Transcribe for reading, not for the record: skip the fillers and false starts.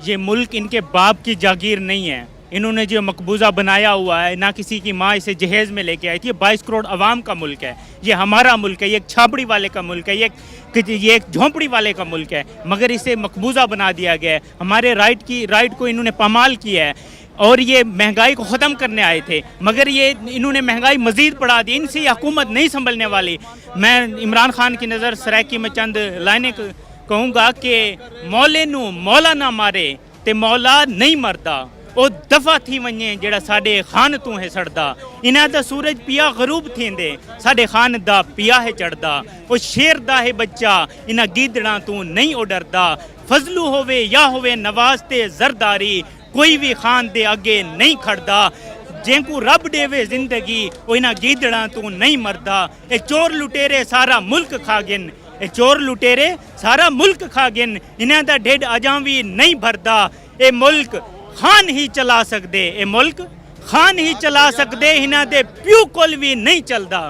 ये मुल्क इनके बाप की जागीर नहीं है। इन्होंने जो मकबूजा बनाया हुआ है, ना किसी की माँ इसे जहेज़ में लेके आई थी। ये 22 करोड़ आवाम का मुल्क है, ये हमारा मुल्क है, ये एक छाबड़ी वाले का मुल्क है, ये एक झोंपड़ी वाले का मुल्क है, मगर इसे मकबूजा बना दिया गया है। हमारे राइट को इन्होंने पामाल किया है और ये महंगाई को ख़त्म करने आए थे, मगर ये इन्होंने महंगाई मज़ीद बढ़ा दी। इनसे हुकूमत नहीं संभलने वाली। मैं इमरान खान की नज़र सराकी में चंद लाइनें कहूँगा कि मौले नू मौला ना मारे ते मौला नहीं मरदा, ओ दफ़ा थी वञे जेड़ा साडे खान तू है सड़दा। इन्हां दा सूरज पिया गरूब थींदे, साडे खान दा पिया है चढ़दा। ओ शेर दा है बच्चा, इन्हां गीदड़ां तू नहीं ओ डरदा। फजलू होवे या होवे नवाज ते जरदारी, कोई भी खान दे अगे नहीं खड़दा। जेंकू रब देवे जिंदगी, ओ इन्हां गीदड़ां तू नहीं मरदा। ए चोर लुटेरे सारा मुल्क खा गिन, ए चोर लुटेरे सारा मुल्क खा गिन। इन्हां दा ढिड अजां भी नहीं भरदा। ए मुल्क खान ही चला सकदे, ए मुल्क खान ही चला सकदे, इन्हां दे प्यू कोल भी नहीं चलदा।